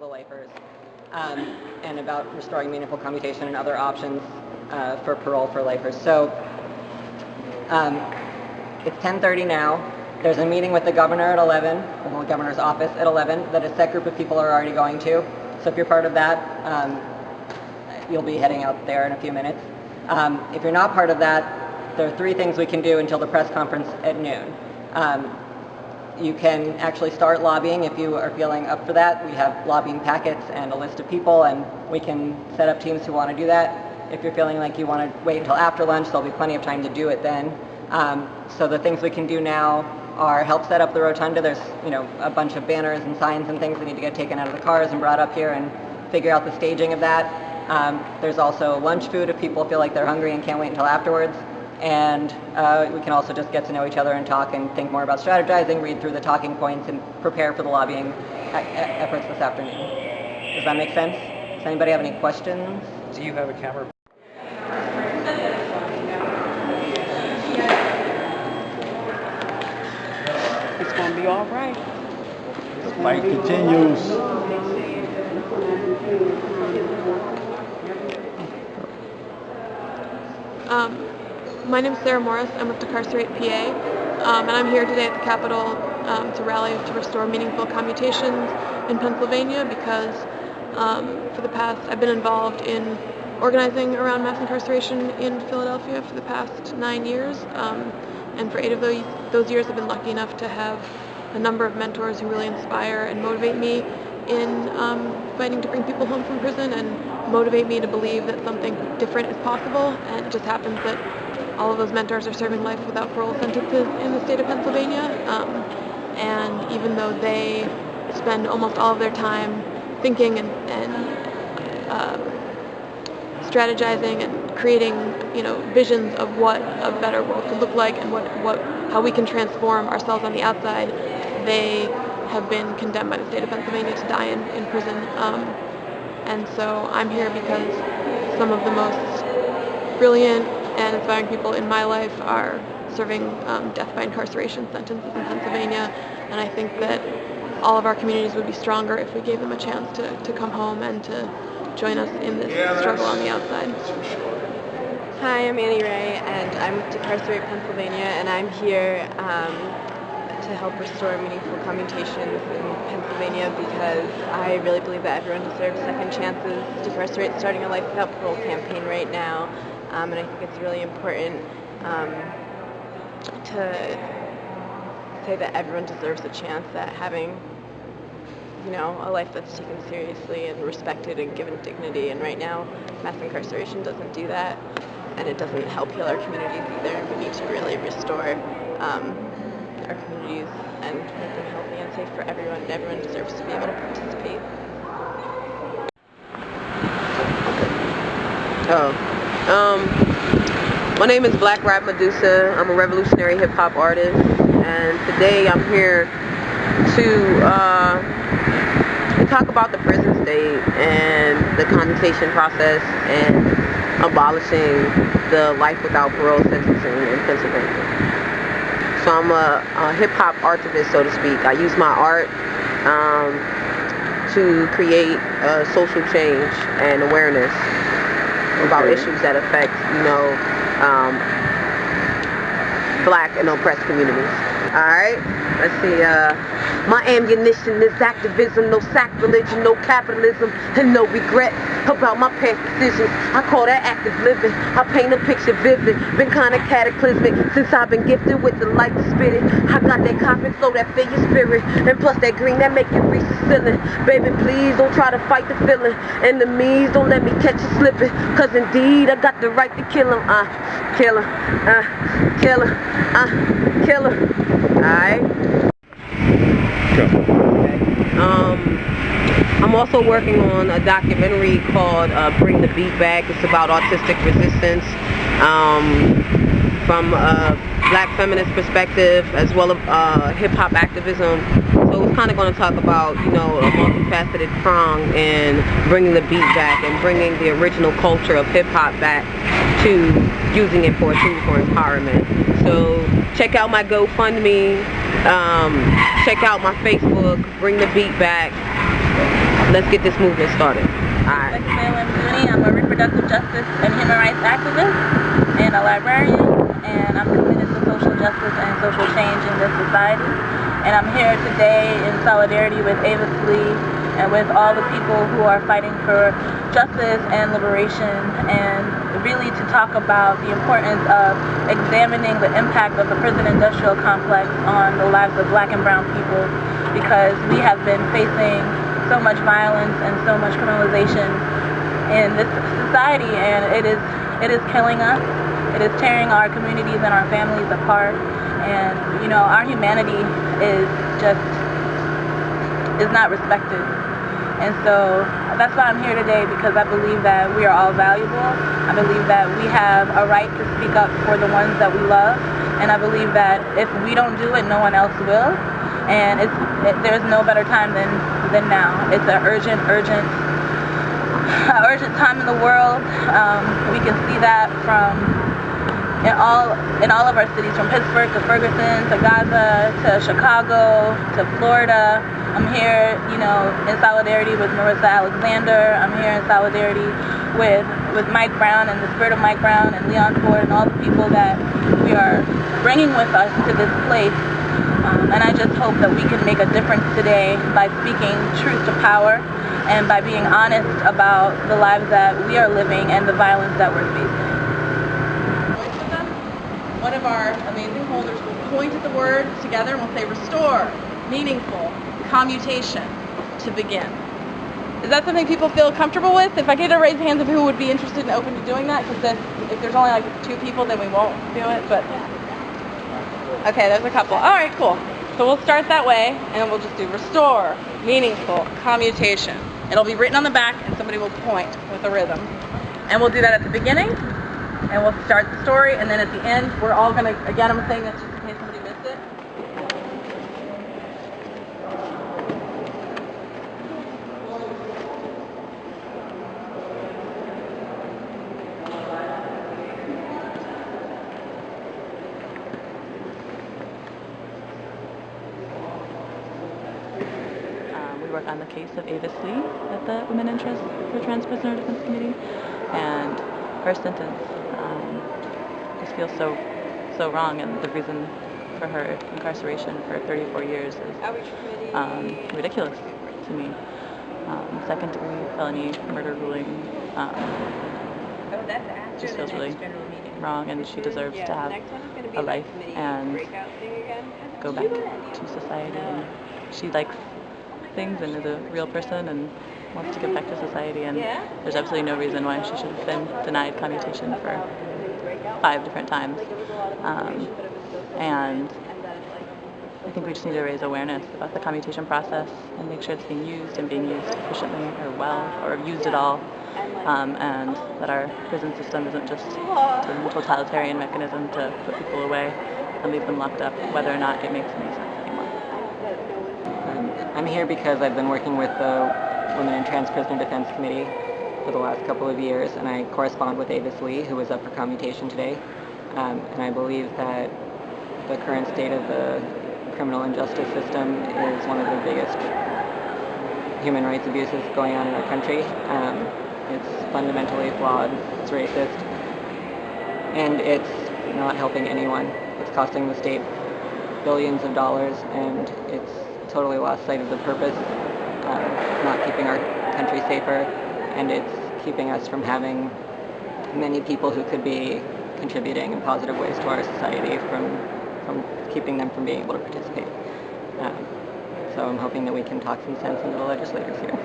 the lifers, and about restoring meaningful commutation and other options for parole for lifers. So it's 10:30 now. There's a meeting with the governor at 11, or the governor's office at 11, that a set group of people are already going to. So if you're part of that, you'll be heading out there in a few minutes. If you're not part of that, there are 3 things we can do until the press conference at noon. You can actually start lobbying if you are feeling up for that. We have lobbying packets and a list of people, and we can set up teams who want to do that. If you're feeling like you want to wait until after lunch, there'll be plenty of time to do it then. So the things we can do now are help set up the rotunda. There's a bunch of banners and signs and things that need to get taken out of the cars and brought up here, and figure out the staging of that. There's also lunch food if people feel like they're hungry and can't wait until afterwards. And we can also just get to know each other and talk and think more about strategizing, read through the talking points, and prepare for the lobbying efforts this afternoon. Does that make sense? Does anybody have any questions? Do you have a camera? It's going to be all right. The fight continues. My name is Sarah Morris. I'm with Decarcerate PA, and I'm here today at the Capitol to rally to restore meaningful commutations in Pennsylvania because for the past, I've been involved in organizing around mass incarceration in Philadelphia for the past 9 years, and for 8 of those years I've been lucky enough to have a number of mentors who really inspire and motivate me in fighting to bring people home from prison and motivate me to believe that something different is possible. And it just happens that all of those mentors are serving life without parole sentences in the state of Pennsylvania, and even though they spend almost all of their time thinking and strategizing and creating visions of what a better world could look like and how we can transform ourselves on the outside, they have been condemned by the state of Pennsylvania to die in prison. And so I'm here because some of the most brilliant and inspiring people in my life are serving death by incarceration sentences in Pennsylvania, and I think that all of our communities would be stronger if we gave them a chance to come home and to join us in this struggle on the outside. Hi, I'm Annie Ray, and I'm with Decarcerate Pennsylvania, and I'm here to help restore meaningful commutations in Pennsylvania because I really believe that everyone deserves second chances. Decarcerate Starting a Life Without Parole campaign right now, and I think it's really important to say that everyone deserves a chance at having a life that's taken seriously and respected and given dignity, and right now mass incarceration doesn't do that, and it doesn't help heal our communities either. We need to really restore our communities and make them healthy and safe for everyone, and everyone deserves to be able to participate. My name is Black Rap Medusa. I'm a revolutionary hip hop artist, and today I'm here to talk about the prison state and the commutation process and abolishing the life without parole sentencing in Pennsylvania. So I'm a hip-hop artivist, so to speak. I use my art to create social change and awareness about issues that affect, Black and oppressed communities. Alright, let's see, my ammunition is activism, no sacrilege, no capitalism, and no regret about my past decisions. I call that active living. I paint a picture vivid, been kinda cataclysmic since I've been gifted with the light to spit it. I got that cosmic flow that fill your spirit, and plus that green that make you reach the ceiling. Baby, please don't try to fight the feeling. Enemies, don't let me catch you slipping, cause indeed I got the right to kill him. Kill him, kill him, kill him. Alright? I'm also working on a documentary called Bring the Beat Back. It's about autistic resistance from a Black feminist perspective as well as hip-hop activism. So it's kind of going to talk about, a multifaceted prong in bringing the beat back and bringing the original culture of hip-hop back to using it for a tool for empowerment. So check out my GoFundMe, check out my Facebook, Bring the Beat Back. let's get this movement started. Alright. I'm a reproductive justice and human rights activist and a librarian, and I'm committed to social justice and social change in this society. And I'm here today in solidarity with Avis Lee and with all the people who are fighting for justice and liberation, and really to talk about the importance of examining the impact of the prison industrial complex on the lives of black and brown people, because we have been facing so much violence and so much criminalization in this society, and it is killing us. It is tearing our communities and our families apart, and you know, our humanity is not respected. And so that's why I'm here today, because I believe that we are all valuable. I believe that we have a right to speak up for the ones that we love, and I believe that if we don't do it, no one else will. And there's no better time than now. It's an urgent time in the world. We can see that in all of our cities, from Pittsburgh to Ferguson to Gaza to Chicago to Florida. I'm here, you know, in solidarity with Marissa Alexander. I'm here in solidarity with Mike Brown and the spirit of Mike Brown and Leon Ford and all the people that we are bringing with us to this place. And I just hope that we can make a difference today by speaking truth to power and by being honest about the lives that we are living and the violence that we're facing. One of our amazing holders will point at the words together and we'll say restore, meaningful, commutation, to begin. Is that something people feel comfortable with? If I get a raise of hands of who would be interested and open to doing that, because if there's only like 2 people, then we won't do it. But okay, there's a couple. All right, cool. So we'll start that way, and we'll just do restore, meaningful, commutation. It'll be written on the back, and somebody will point with a rhythm. And we'll do that at the beginning, and we'll start the story, and then at the end, we're all going to, again, I'm saying this just in case somebody missed it. We work on the case of Avis Lee at the Women in Trans Prisoner Defense Committee, and her sentence just feels so wrong, and the reason for her incarceration for 34 years is ridiculous to me. Second-degree felony murder ruling just feels really wrong, and she deserves to have a life and go back to society. And she likes things and is a real person and wants to get back to society, and there's absolutely no reason why she should have been denied commutation for 5 different times. And I think we just need to raise awareness about the commutation process and make sure it's being used efficiently or well, or used at all, and that our prison system isn't just a totalitarian mechanism to put people away and leave them locked up, whether or not it makes any sense anymore. I'm here because I've been working with the Women in Trans Prisoner Defense Committee for the last couple of years, and I correspond with Avis Lee, who is up for commutation today. And I believe that the current state of the criminal and justice system is one of the biggest human rights abuses going on in our country. It's fundamentally flawed, it's racist, and it's not helping anyone. It's costing the state billions of dollars, and it's totally lost sight of the purpose, not keeping our country safer, and it's keeping us from having many people who could be contributing in positive ways to our society, from keeping them from being able to participate. So I'm hoping that we can talk some sense into the legislators here.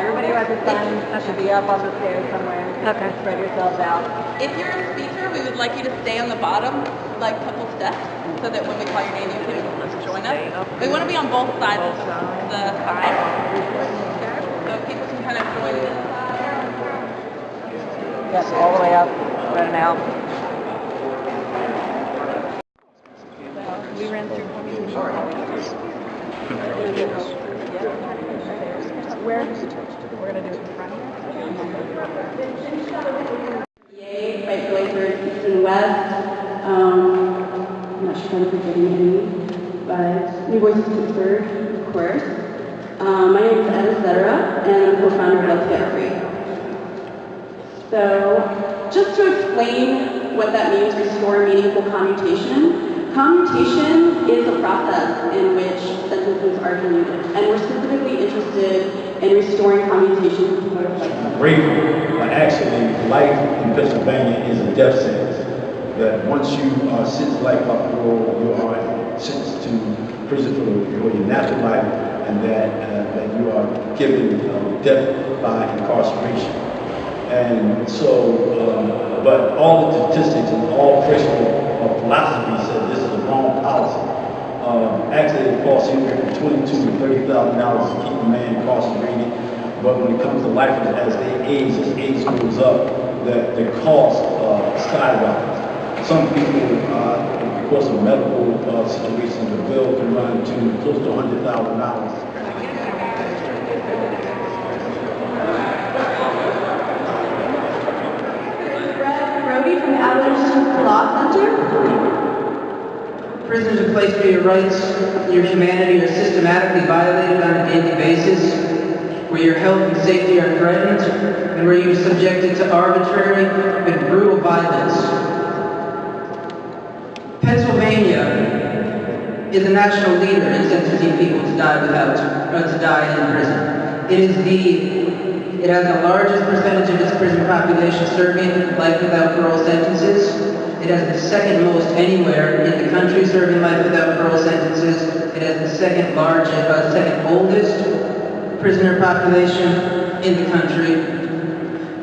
Everybody who has a sign should be up on the stairs somewhere. Okay. Spread yourselves out. If you're a speaker, we would like you to stay on the bottom, like a couple steps, so that when we call your name, you can join us. We want to be on both sides of the sign, so people can kind of join this side. Yes, all the way up, right now. We ran through where we're going to do it in front. Yay, right Lakers, East and West. Center for Dignity, but New Voices Pittsburgh, of course. My name is Anna Zedera, and I'm co-founder of Let's Get Free. So, just to explain what that means, restore meaningful commutation. Commutation is a process in which sentences are commuted, and we're specifically interested in restoring commutation to people who are like Briefly, actually, life in Pennsylvania is a death sentence. That once you are sentenced to life by parole, you are sentenced to prison for your natural life, and that you are given death by incarceration. And so, but all the statistics and all critical philosophy said this is a wrong policy. Actually, it costs anywhere from $22,000 to $30,000 to keep a man incarcerated. But when it comes to life, as age goes up, the cost skyrockets. Some people, because of medical situations, the bill can run to close to $100,000. From the Adler Law Center. Prison is a place where your rights, your humanity are systematically violated on a daily basis, where your health and safety are threatened, and where you're subjected to arbitrary and brutal violence. Pennsylvania is a national leader in sentencing people to die in prison. It has the largest percentage of its prison population serving life without parole sentences. It has the second most anywhere in the country serving life without parole sentences. It has the second oldest prisoner population in the country.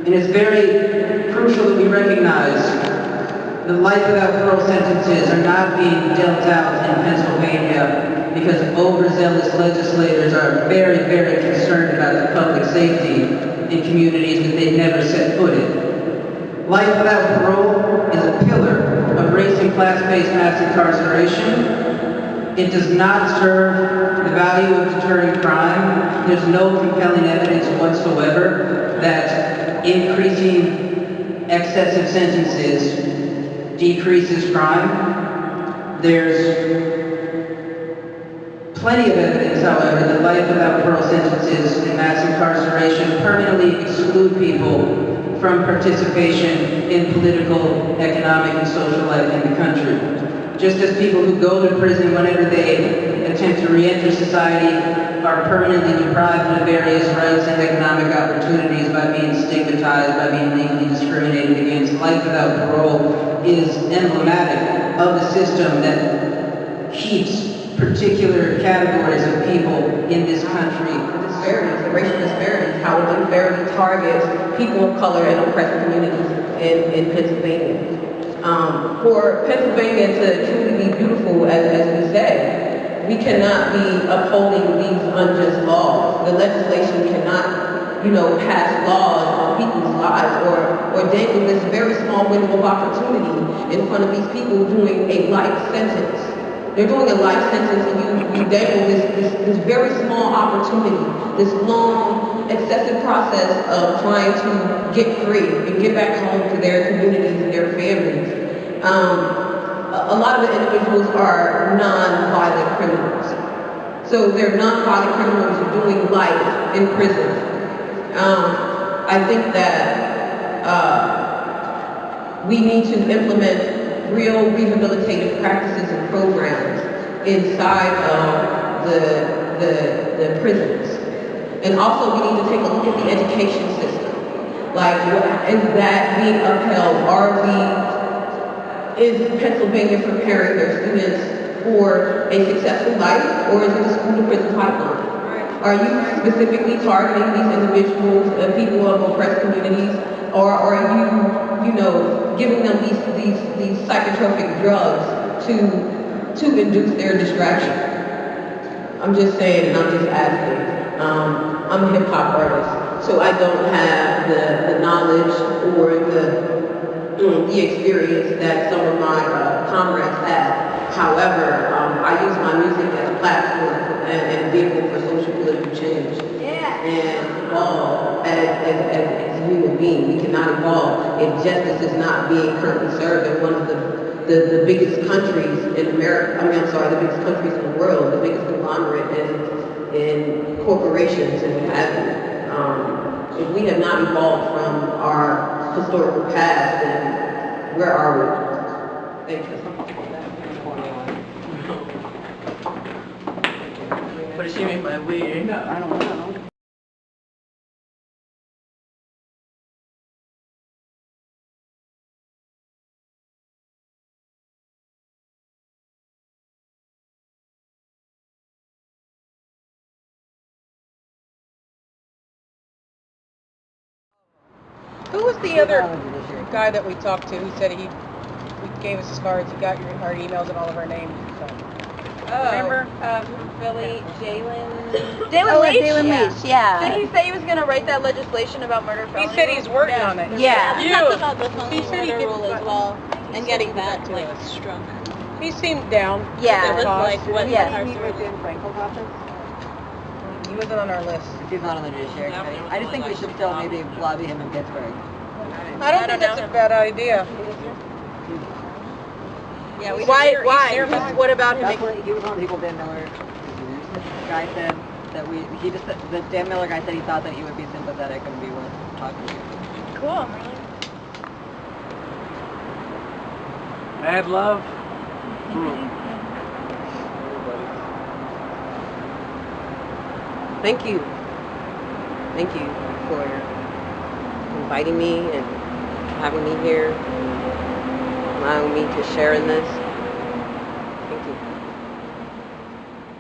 And it's very crucial that we recognize that life without parole sentences are not being dealt out in Pennsylvania because overzealous legislators are very, very concerned about the public safety in communities that they've never set foot in. Life without parole is a pillar of race and class-based mass incarceration. It does not serve the value of deterring crime. There's no compelling evidence whatsoever that increasing excessive sentences decreases crime. There's plenty of evidence, however, that life without parole sentences and mass incarceration permanently exclude people from participation in political, economic, and social life in the country. Just as people who go to prison whenever they attempt to re-enter society are permanently deprived of various rights and economic opportunities by being stigmatized, by being legally discriminated against, life without parole is emblematic of the system that keeps particular categories of people in this country. The racial disparities, how it unfairly targets people of color and oppressed communities in Pennsylvania. For Pennsylvania to truly be beautiful, as we say, we cannot be upholding these unjust laws. The legislation cannot, pass laws on people's lives or dangle this very small window of opportunity in front of these people doing a life sentence. They're doing a life sentence and you dangle this very small opportunity, this long, excessive process of trying to get free and get back home to their communities and their families. A lot of the individuals are non-violent criminals. So they're non-violent criminals who are doing life in prison. I think that we need to implement real rehabilitative practices and programs inside of the prisons. And also we need to take a look at the education system. Like, is that being upheld? Is Pennsylvania preparing their students for a successful life, or is it a school to prison pipeline? Are you specifically targeting these individuals, people of oppressed communities, or are you giving them these psychotropic drugs to induce their distraction? I'm just saying, and I'm just asking. I'm a hip hop artist, so I don't have the knowledge or the experience that some of my comrades have. However, I use my music as a platform and a vehicle for social political change. And evolve as a human being. We cannot evolve if justice is not being currently served in one of the the biggest countries in America, the biggest countries in the world, the biggest conglomerate in corporations and what have you. If we have not evolved from our historical past, then where are we? Thank you. What does she mean by we? I don't know. Who was the other guy that we talked to who said he gave us his cards, he got our emails and all of our names and stuff? Remember? Philly, Jalen Jalen Leach? Leach, yeah. Did he say he was going to write that legislation about murder felony? He said he's working on it. Yeah. We talked about the felony murder rule as well, and getting that struck. He seemed down. Yeah. with the cause. what Yeah. He wasn't on our list. He's not on the judiciary committee. I just think we should still maybe lobby him in Pittsburgh. I don't think that's a bad idea. Yeah, we Why? What about him? That's what he was one of the people Dan Miller introduced. The guy said that the Dan Miller guy said he thought that he would be sympathetic and be worth talking to. Cool. Mad love. Thank you. Thank you for inviting me and having me here, allowing me to share in this.